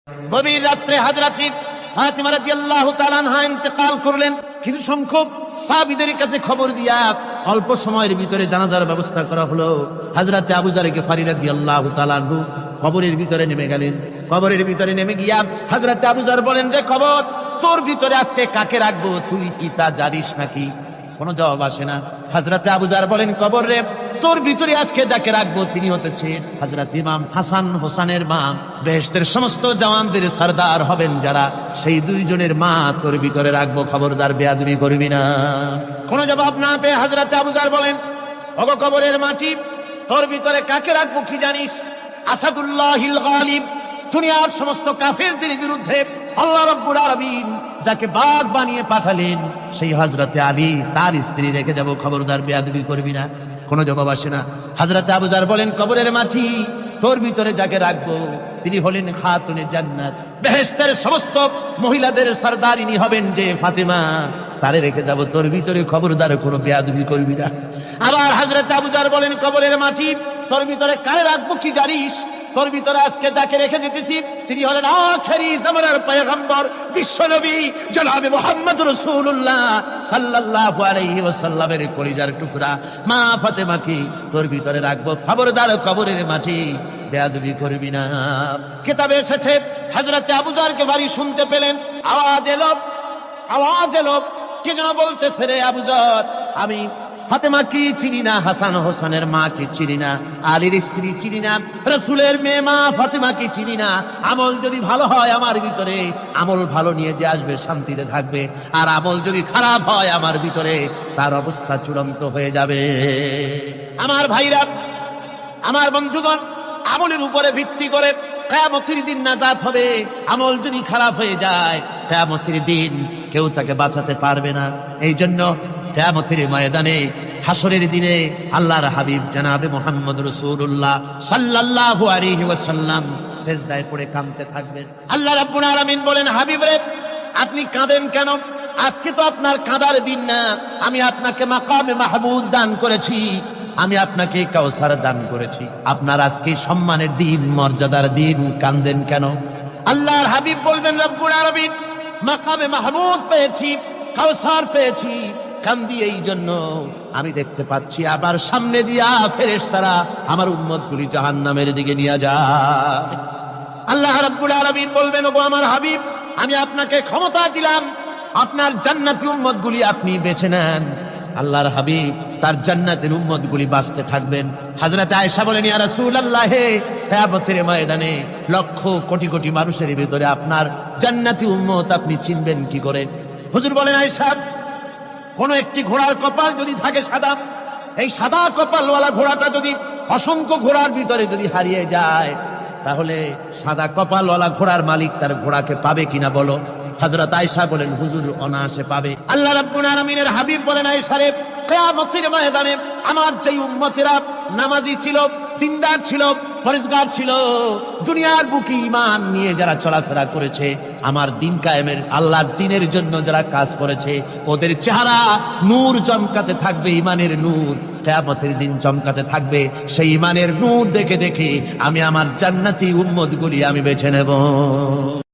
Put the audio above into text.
গভীর রাত্রে হযরত ফাতিমা রাদিয়াল্লাহু তাআলা আনহা ইন্তেকাল করলেন। কিছু সংখ্যক সাহাবীদের কাছে খবর দিয়া অল্প সময়ের ভিতরে জানাজার ব্যবস্থা করা হলো। হযরত আবু যর গিফারী রাদিয়াল্লাহু তাআলা আনহু কবরের ভিতরে নেমে গেলেন। কবরের ভিতরে নেমে গিয়া হযরত আবু যর বলেন, রে কবর, তোর ভিতরে আজকে কাকে রাখবো, তুই কি তা জানিস নাকি? কোনো জবাব আসে না। হযরত আবু যর বলেন, কবর রে, তোর ভিতরে আজকে যাকে রাখবো তিনি হতেছে হযরত ইমাম হাসান হোসেনের মা। বেহেশতের সমস্ত জওয়ানদের সরদার হবেন যারা, সেই দুইজনের মা তোর ভিতরে রাখবো, খবরদার বেয়াদবি করবি না। কোনো জবাব না পেয়ে হযরত আবু যর বলেন, ওগো কবরের মাটি, তোর ভিতরে কাকে রাখবো কি জানিস? আসাদুল্লাহিল গালিব, দুনিয়ার সমস্ত কাফেরদের বিরুদ্ধে আল্লাহ রাব্বুল আলামিন যাকে বাঘ বানিয়ে পাঠালেন, সেই হযরতে আলী তার স্ত্রী রেখে যাব, খবরদার বেয়াদবি করবি না। কোনো জবাব আসে না। হযরত আবু যর বলেন, কবরের মাটি, তোর ভিতরে যাকে রাখবো তিনি হলেন খাতুনে জান্নাত, বেহেশতের সমস্ত মহিলাদের সরদারিনী হবেন যে ফাতেমা, তারে রেখে যাব, তোর ভিতরে খবরদার কোনো বেয়াদবি করবি না। আবার হযরত আবু যর বলেন, কবরের মাটি, তোর ভিতরে কারে রাখবো কি জানিস? তোর ভিতরে আজকে যাকে রেখে যেতেছি তিনি হলেন আখেরি জামানার পয়গম্বর বিশ্বনবী জনাবে মুহাম্মদ রাসূলুল্লাহ সাল্লাল্লাহু আলাইহি ওয়াসাল্লামের কলিজার টুকরা মা ফাতেমাকে তোর ভিতরে রাখবো, খবরদার কবরের মাটি বেয়াদবি করবি না। কিতাবে এসেছে হযরত আবু যরকে বাড়ি শুনতে পেলেন, আওয়াজ এলো, কে যেন বলতেছে, রে আবু যর, আমি ফাতেমা কি চিনি না, হাসান হোসেনের মা কি চিনি না, আলীর স্ত্রী চিনি না, রাসূলের মেয়ে মা ফাতেমা কি চিনি না। আমল যদি ভালো হয় আমার ভিতরে, আমল ভালো নিয়ে যে আসবে শান্তিতে থাকবে, আর আমল যদি খারাপ হয় আমার ভিতরে, তার অবস্থা চূড়ান্ত হয়ে যাবে। আমার ভাইরা, আমার বন্ধুগণ, আমলের উপরে ভিত্তি করে কিয়ামতের দিন নাজাত হবে। আমল যদি খারাপ হয়ে যায়, কিয়ামতের দিন কেউ তাকে বাঁচাতে পারবে না। এই জন্য কিয়ামতের ময়দানে, হাসরের দিনে আল্লাহর হাবিব জনাবে মুহাম্মদ রাসূলুল্লাহ সাল্লাল্লাহু আলাইহি ওয়াসাল্লাম সিজদায় পড়ে কাঁদতে থাকবেন। আল্লাহ রাব্বুল আলামিন বলেন, হাবিব রে, আপনি কাঁদেন কেন? আজকে তো আপনার কাঁদার দিন না, আমি আপনাকে মাকামে মাহমুদ দান করেছি, আমি আপনাকে কাউসার দান করেছি, আপনার আজকে সম্মানের দিন, মর্যাদার দিন, কাঁদেন কেন? আল্লাহর হাবিব বলবেন, রব্বুল আলামিন, মাকামে মাহমুদ পেয়েছি, কাউসার পেয়েছি, কান্দি এই জন্য আমি দেখতে পাচ্ছি আবার সামনে দিয়া ফেরেশতারা আমার উম্মতগুলি জাহান্নামের দিকে নিয়ে যায়। আল্লাহ রাব্বুল আলামিন বলবেন, ওগো আমার হাবিব, আমি আপনাকে ক্ষমতা দিলাম, আপনার জান্নাতি উম্মতগুলি আপনি বেছে নেন। আল্লাহর হাবিব তার জান্নাতের উম্মতগুলি বাঁচতে থাকবেন। হযরত আয়েশা বলেন, ইয়া রাসূলুল্লাহ, কিয়ামতের ময়দানে লক্ষ কোটি কোটি মানুষের ভিতরে আপনার জান্নাতি উম্মত আপনি চিনবেন কি করে? হুজুর বলেন, আয়েশা, কোন একটি ঘোড়ার কপাল যদি থাকে সাদা, এই সাদা কপালওয়ালা ঘোড়াটা যদি অসংখ্য ঘোড়ার ভিতরে যদি হারিয়ে যায়, তাহলে সাদা কপালওয়ালা ঘোড়ার মালিক তার ঘোড়াকে পাবে কিনা বলো? হযরত আয়েশা বলেন, হুজুর, অনায়াসে পাবে। আল্লাহ রাব্বুল আলামিনের হাবিব বলেন, আয়েশা রে, কিয়ামতের ময়দানে আমার যে উম্মতেরা নামাজি ছিল, দিনদার ছিল, পরেজগার ছিল, দুনিয়ার বুকে ঈমান নিয়ে যারা চলাফেরা করেছে, আমার দিন কায়েমের, আল্লাহর দ্বীনের জন্য যারা কাজ করেছে, ওদের চেহারা নূর চমকাতে থাকবে, ঈমানের নূর কিয়ামতের দিন চমকাতে থাকবে। সেই ঈমানের নূর দেখে দেখে আমি আমার জান্নাতি উম্মতগুলি আমি বেছে নেব।